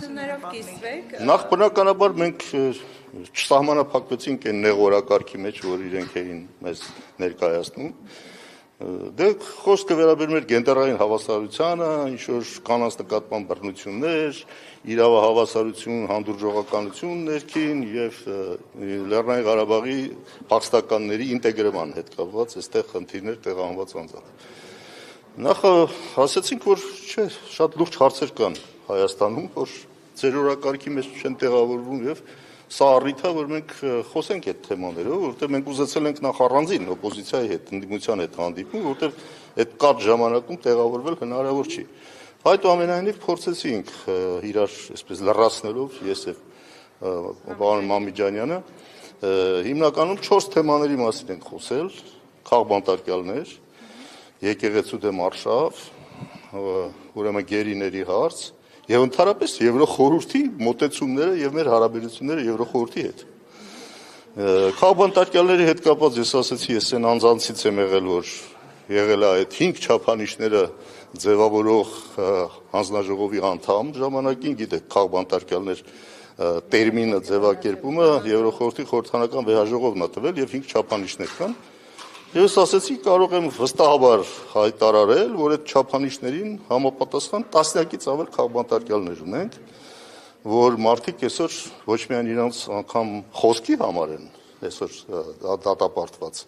Ընկերություններով կիսվեք։ Նախ բնականաբար մենք չսահմանափակվեցինք այն նեղորակարգի մեջ, որ իրենք էին մեզ ներկայացնում։ Դե խոսքը վերաբերում էր գենդերային հավասարությանը, ինչ-որ կանանց նկատմամբ բռնություններ, իրավահավասարություն, հանդուրժողականություն ներքին և Լեռնային Ղարաբաղի փախստականների ինտեգրման հետ կապված այստեղ խնդիրներ տեղահանված անձանց։ Նախ ասացինք, որ չէ, շատ լուրջ հարցեր կան Հայաստանում, որ ձեր օրակարգի մեջ չեն տեղավորվում և սա առիթ է, որ մենք խոսենք այդ թեմաներով, որովհետև մենք ուզեցել ենք նախ առանձին օպոզիցիայի հետ, ընդդիմության հետ հանդիպում, որովհետև այդ կարճ ժամանակում տեղավորվել հնարավոր չի։ Այդուամենայնիվ փորձեցինք իրար այսպես լրացնելով ես եւ պարոն Մամիջանյանը հիմնականում 4 թեմաների մասին ենք խոսել՝ քաղբանտարկյալներ, եկեղեցու դեմ արշավ, ուրեմն գերիների հարց եւ ընդհանրապես Եվրոխորհրդի մոտեցումները եւ մեր հարաբերությունները Եվրոխորհրդի հետ։ Քաղբանտարկյալների հետ կապված ես ասացի, ես այն անձանցից եմ եղել, որ եղել է այդ 5 չափանիշները ձևավորող հանձնաժողովի անդամ ժամանակին, գիտեք, քաղբանտարկյալներ տերմինը ձևակերպումը Եվրոխորհրդի խորհրդանական վեհաժողովն է տվել եւ 5 չափանիշներ կան։ Ես ասացի, կարող եմ վստահաբար հայտարարել, որ այդ չափանիշներին համապատասխան տասնյակից ավել քաղբանտարկյալներ ունենք, որ մարդիկ այսօր ոչ միայն իրենց անգամ խոսքի համար են այսօր դատապարտված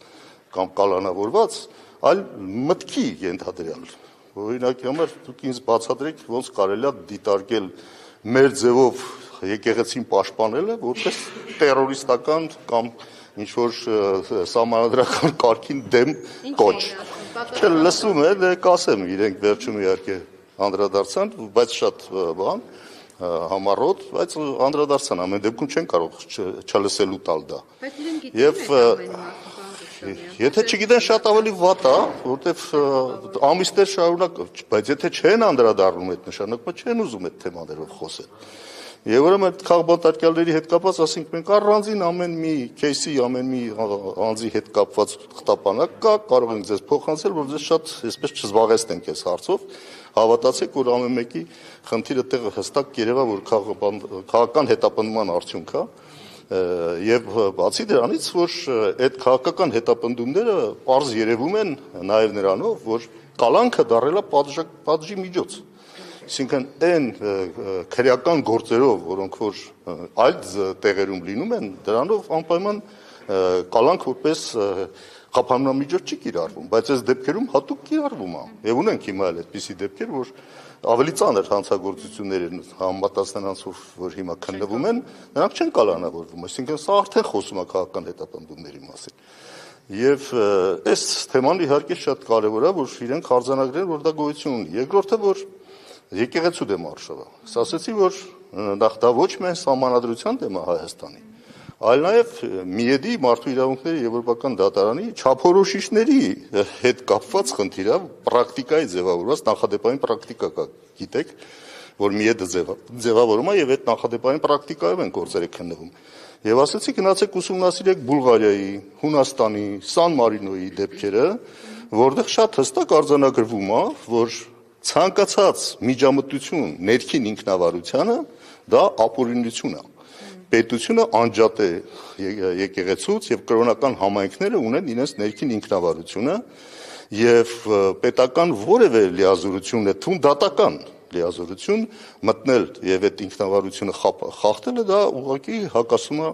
կամ կալանավորված, այլ մտքի ենթադրյալ։ Օրինակի համար դուք ինձ բացատրեք, ոնց կարելի է դիտարկել մեր ձևով եկեղեցին պաշտպանելը որպես տերորիստական կամ ինչ-որ սահմանադրական կարգին դեմ կոչ։ Չէ, լսում է, դե կասեմ, իրենք վերջում իհարկե անդրադարձան, բայց շատ բան, համառոտ, բայց անդրադարձան, ամեն դեպքում չեն կարող չլսելու տալ դա։ Բայց իրենք գիտեն Եթե չգիտեն շատ ավելի վատ է, որովհետև ամիսներ շարունակ, բայց եթե չեն անդրադառնում այդ նշանակումը, չեն ուզում այդ թեմաներով խոսել։ Եվ ուրեմն այդ քաղբանտարկյալների հետ կապված, ասենք մենք առանձին ամեն մի кейսի, ամեն մի անձի հետ կապված խտապանակ կա, կարող ենք ձեզ փոխանցել, որ ձեզ շատ այսպես չզբաղեցնենք այս հարցով, հավատացեք, որ ամեն մեկի խնդիրը տեղը հստակ կերևա, որ քաղաքական հետապնդման արդյունք է, եւ բացի դրանից, որ այդ քաղաքական հետապնդումները պարզ երևում են նաեւ նրանով, որ կալանքը դառել է պատժի միջոց։ Այսինքն այն քրեական գործերով, որոնք որ այլ տեղերում լինում են, դրանով անպայման կալանք որպես խափանումնամիջոց չի կիրառվում, բայց այս դեպքերում հատուկ կիրառվում է։ Եվ ունենք հիմա այդպիսի դեպքեր, որ ավելի ծանր հանցագործություններ են համապատասխան անցով, որ հիմա քննվում են, նրանք չեն կալանավորվում, այսինքն սա արդեն խոսում է քաղաքական հետապնդումների մասին։ Եվ այս թեման իհարկե շատ կարևոր է, որ իրենք արձանագրեն, որ դա գոյություն ունի։ Երկրորդը, որ եկեղեցու դեմ արշավը։ Ասացի, որ նախ դա ոչ միայն սահմանադրության դեմ է Հայաստանի, այլ նաև ՄԻԵԴ-ի մարդու իրավունքների եվրոպական դատարանի չափորոշիչների հետ կապված խնդիր է, պրակտիկայի ձևավորված նախադեպային պրակտիկա կա, գիտեք, որ ՄԻԵԴ-ը ձևավորում է եւ այդ նախադեպային պրակտիկայով են գործերը քննվում։ Եվ ասացի, գնացեք ուսումնասիրեք Բուլղարիայի, Հունաստանի, Սան Մարինոյի դեպքերը, որտեղ շատ հստակ արձանագրվում է, որ ցանկացած միջամտություն ներքին ինքնավարությանը դա ապօրինություն է։ Պետությունը անջատ է եկեղեցուց եւ կրոնական համայնքները ունեն իրենց ներքին ինքնավարությունը եւ պետական որևէ լիազորություն է թվում դատական լիազորություն մտնել եւ այդ ինքնավարությունը խախտելը դա ուղղակի հակասում է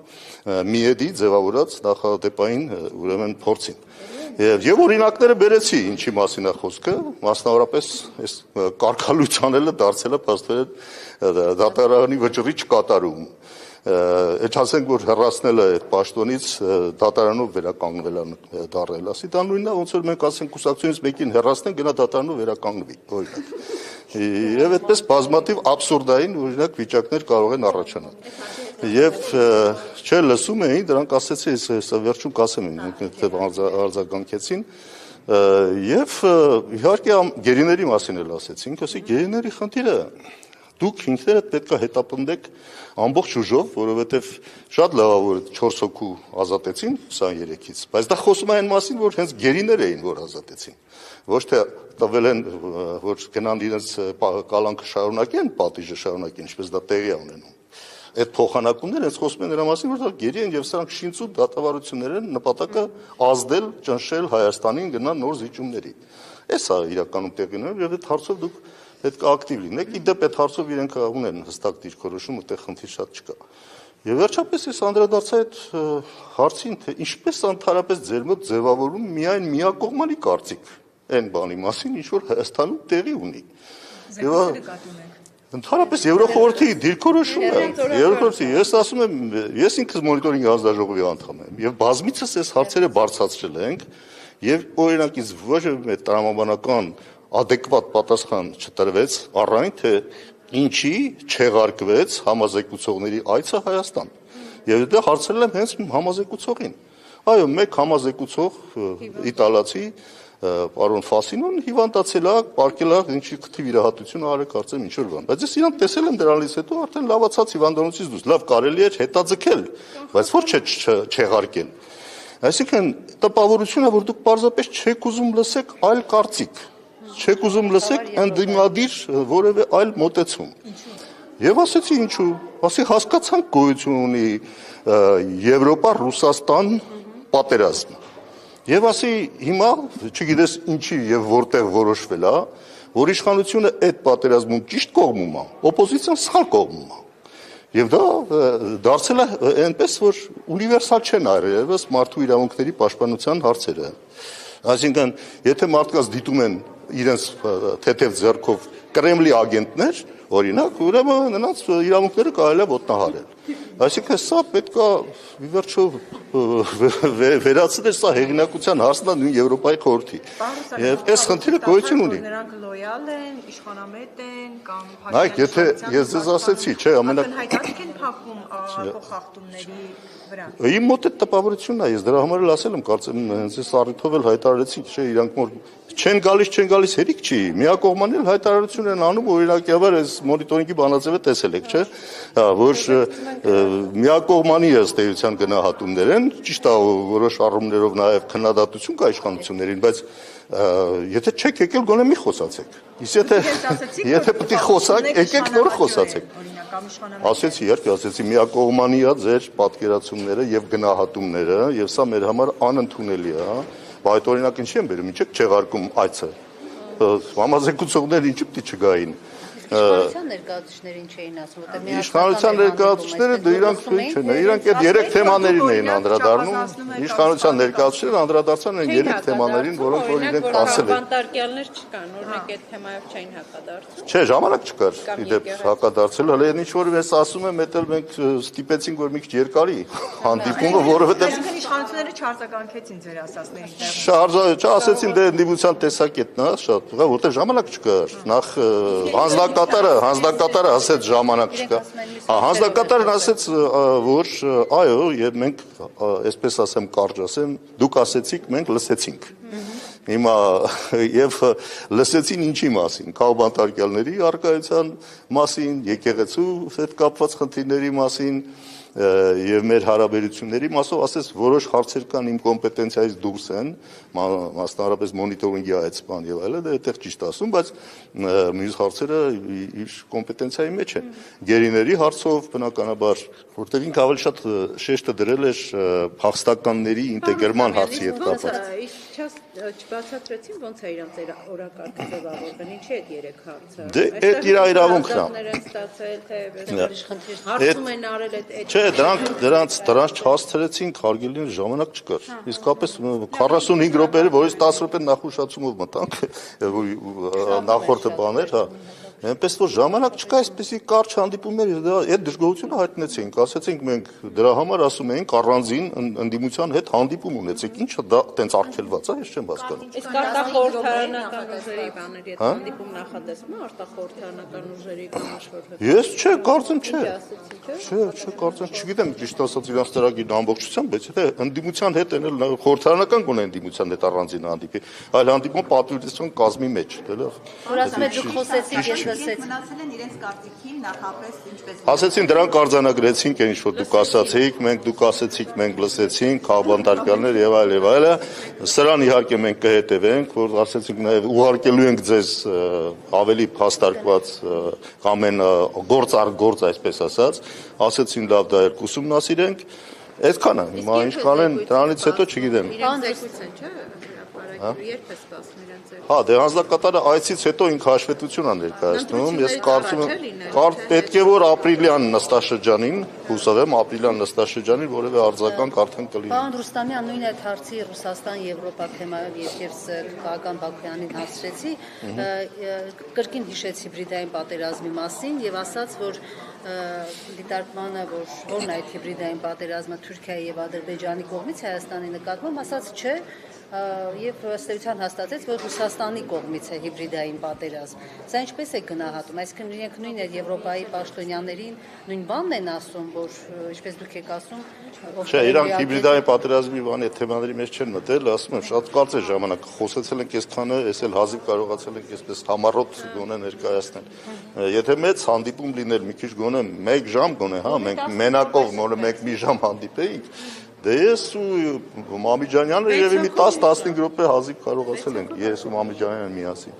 ՄԻԵԴ-ի ձևավորած նախադեպային ուրեմն փորձին։ Եվ օրինակները բերեցի, ինչի մասին է խոսքը, մասնավորապես այս կարգալույց անելը դարձել է փաստորեն դատարանի վճռի չկատարում։ Այդ ասենք, որ հեռացնելը այդ պաշտոնից դատարանով վերականգնվել է դառել, ասի դա նույնն է, ոնց որ մենք ասենք կուսակցությունից մեկին հեռացնենք, գնա դատարանով վերականգնվի, օրինակ։ Եվ այդպես բազմաթիվ աբսուրդային օրինակ վիճակներ կարող են առաջանալ։ Եվ չէ, լսում էին, դրանք ասեցի, վերջում կասեմ, արձագանքեցին, եւ իհարկե գերիների մասին էլ ասեցինք, ասի գերիների խնդիրը դուք ինքներդ պետք է հետապնդեք ամբողջ ուժով, որովհետև շատ լավ է, որ 4 հոգու ազատեցին 23-ից, բայց դա խոսում է այն մասին, որ հենց գերիներ էին, որ ազատեցին, ոչ թե տվել են, որ գնան իրենց կալանքը շարունակեն, պատիժը շարունակեն, ինչպես դա տեղի է ունենում։ Այդ փոխանակումները հենց խոսում են նրա մասին, որ դա գերի են եւ սրանք շինծու դատավարություններ են, նպատակը ազդել, ճնշել Հայաստանին գնան նոր զիջումների։ Էս է իրականում տեղի ունենում եւ այդ հարցով դուք պետք է ակտիվ լինեք։ Իդեպ այդ հարցով իրենք ունեն հստակ դիրքորոշում, այդտեղ խնդիր շատ չկա։ Եվ վերջապես ես անդրադարձա այդ հարցին, թե ինչպես ընդհանրապես ձեր մոտ ձևավորում միայն միակողմանի կարծիք այն բանի մասին, ինչ որ Հայաստանում տեղի ունի։ Ընդհանրապես Եվրոխորհրդի դիրքորոշումը, ես ասում եմ, ես ինքս մոնիտորինգ հանձնաժողովի անդամ եմ եւ բազմիցս այս հարցերը բարձրացրել ենք եւ օրինակից ոչ մի տրամաբանական adekvat պատասխան չտրվեց առայն թե ինչի չեղարկվեց համազեկուցողների այցը Հայաստան։ Եվ դա հարցրել եմ հենց համազեկուցողին։ Այո, մեկ համազեկուցող իտալացի պարոն Ֆասինոն հիվանդացել է, պարկել է, ինչի քթի վիրահատություն արել, կարծեմ ինչ որ բան։ Բայց ես իրան տեսել եմ դրանից հետո արդեն լավացած հիվանդանոցից դուրս, լավ կարելի է հետաձգել, բայց ոչ չեղարկել։ Այսինքն տպավորությունը, որ դուք պարզապես չեք ուզում լսեք այլ կարծիք, չեք ուզում լսեք ընդդիմադիր որևէ այլ մոտեցում։ Եվ ասեցի ինչու, ասի հասկացանք գոյություն ունի Եվրոպա-Ռուսաստան պատերազմ։ Եվ ասի հիմա, չգիտես ինչի եւ որտեղ որոշվել է, որ իշխանությունը այդ պատերազմում ճիշտ կողմում է, օպոզիցիան սխալ կողմում է։ Եվ դա դարձել է այնպես, որ ունիվերսալ չեն այլևս մարդու իրավունքների պաշտպանության հարցերը։ Այսինքն, եթե մարդկանց դիտում են իրենց թեթև ձեռքով Կրեմլի ագենտներ, օրինակ, ուրեմն նրանց իրավունքները կարելի է ոտնահարել։ Այսինքն սա պետք է ի վերջո վերացնել սա հեղինակության հարցն է նույն Եվրոպայի խորհրդի։ Եվ այս խնդիրը գոյություն ունի։ Նրանք լոյալ են, իշխանամետ են կամ Նայեք, եթե ես ձեզ ասեցի, չէ, հայտարարք են փակում փոխխախտումների վրա։ Իմ մոտ այդ տպավորությունն է, ես դրա համար էլ ասել եմ, կարծեմ հենց այս առիթով էլ հայտարարեցի, չէ, իրանք որ չեն գալիս հերիք չի։ Միակողմանի էլ հայտարարություն են անում, օրինակաբար այս մոնիտորինգի բանաձևը տեսել եք, չէ՞, որ միակողմանի ըստ էության գնահատումներ են, ճիշտ է, որոշ առումներով նաև քննադատություն կա իշխանություններին, բայց եթե չեք եկել, գոնե մի խոսացեք։ Իսկ եթե պետք է խոսակ, եկեք նոր խոսացեք։ Ասեցի, իհարկե, ասեցի միակողմանի է ձեր պատկերացումները եւ գնահատումները, եւ սա մեր համար անընդունելի է։ Բայց օրինակ ինչի են բերում, ինչեք չեղարկում այցը։ Համազեկուցողները ինչի պիտի չգային։ Իշխանության ներկայացուցիչները ինչ էին ասում, որտեղ Իշխանության ներկայացուցիչները դրանք չեն, իրանք այդ 3 թեմաներին էին անդրադառնում։ Իշխանության ներկայացուցիչները անդրադարձան այն 3 թեմաներին, որոնք որ իրենք ասել են։ Բանտարկյալներ չկան, օրինակ այդ թեմայով չէին հակադարձում։ Չէ, ժամանակ չկար, իդեպ հակադարձել, հələ ինչ որ ես ասում եմ, դա մենք ստիպեցինք, որ մի քիչ երկարի հանդիպումը, որովհետև իշխանությունները չարձագանքեցին ձեր ասածներին։ Չասեցին դե ընդդիմության տեսակետն է, շատ, որտեղ ժամանակ չկար։ Նախ հանձնակատարը ասեց ժամանակ չկա։ Հանձնակատարն ասեց, որ այո, եւ մենք, այսպես ասեմ, կարճ ասեմ, դուք ասեցիք, մենք լսեցինք։ Հիմա եւ լսեցին ինչի մասին, քաղբանտարկյալների արկայության մասին, եկեղեցու հետ կապված խնդիրների մասին եւ մեր հարաբերությունների մասով ասես որոշ հարցեր կան իմ կոմպետենցիայից դուրս են, մասնավորապես մոնիտորինգի այս բան եւ այլն, դա այդտեղ ճիշտ ասում, բայց մյուս հարցերը իր կոմպետենցիայի մեջ են։ Գերիների հարցով բնականաբար, որտեղ ինքը ավելի շատ շեշտը դրել էր փախստականների ինտեգրման հարցի հետ կապված։ Չբացատրեցին ոնց է իրանց օրակարգը ձևավորվել, ինչի է 3 հարցը։ Դե այդ իր իրավունքն է։ Ստացել թե հարցում են արել այդ Չէ, դրանց չհասցրեցին, հարգելի ժամանակ չկար։ Իսկապես 45 րոպեରେ, որից 10 րոպե նախուշացումով մտանք, նախորդը բաներ, հա։ Այնպես որ ժամանակ չկա, այսպեսի կարճ հանդիպումներ, այդ դժգոհությունը հայտնեցինք, ասեցինք մենք դրա համար ասում էինք առանձին ընդդիմության հետ հանդիպում ունեցեք, ինչը դա տենց արգելված է, ես չեմ հասկանում։ Իսկ արտախորհրդարանական ուժերի բաների հետ հանդիպում նախատեսվում է արտախորհրդարանական ուժերի կամ ինչ-որ։ Ես չէ, կարծեմ չէ։ Չէ, կարծեմ, չգիտեմ ճիշտ ասած իրանց ծրագիրն ամբողջությամբ, բայց եթե ընդդիմության հետ են խորհրդարանական գոնե ընդդիմության հետ առանձին հանդիպի, այլ հանդիպում պատվիրատվության կազմի մեջ, դե լավ։ որ ասում եք դուք խոսեցիք, ես մնացել են իրենց կարծիքին նախապես ինչպես Ասեցին դրանք արձանագրեցինք, ինչ որ դուք ասացիք, դուք ասեցիք, մենք լսեցինք, քաղաքապետարներ եւ այլ եւ այլը։ Սրան իհարկե մենք կհետևենք, որ ասեցինք նաեւ ուղարկելու ենք ձեզ ավելի փաստարկված ամեն գործ առ գործ, այսպես ասած, ասեցին լավ դա ուսումնասիրենք, այդքանը, հիմա ինչքան են դրանից հետո չգիտեմ։ Իրենք զեկույց են, չէ՞, հրապարակելու, երբ է սպասում իրենց զեկույց։ Հա, դե հանձնակատարը այցից հետո ինքը հաշվետվություն է ներկայացնում, ես կարծում եմ, պետք է որ ապրիլյան նստաշրջանին, հուսով եմ ապրիլյան նստաշրջանին որևէ արձագանք արդեն կլինի։ Պարոն Ռուստամյան, նույն այդ հարցի Ռուսաստան-Եվրոպա թեմայով ես քաղաքական Բաքոյանին հասցրեցի, կրկին հիշեց հիբրիդային պատերազմի մասին եւ ասաց, որ դիտարկմանը, որն այդ հիբրիդային պատերազմը Թուրքիայի եւ Ադրբեջանի կողմից Հայաստանի նկատմամբ, ասաց չէ, եւ ըստ էության հաստատեց, որ Ռուսաստանի կողմից է հիբրիդային պատերազմ։ Սա ինչպես է գնահատում, այսինքն իրենք նույն այդ Եվրոպայի պաշտոնյաներին նույն բանն են ասում, որ ինչպես դուք եք ասում, Չէ, իրանք հիբրիդային պատերազմի բանի թեմաների մեջ չեն մտել, ասում եմ, շատ կարճ ժամանակ խոսեցել ենք այսքանը, ես էլ հազիվ կարողացել ենք այսպես համառոտ գոնե ներկայացնել։ Եթե մեծ հանդիպում լիներ մի քիչ գոնե 1 ժամ գոնե, հա, մենք մենակով մորը մի ժամ հանդիպեինք, դե ես ու Մամիջանյանը երևի մի 10-15 րոպե հազիվ կարողացել ենք, ես ու Մամիջանյանը միասին։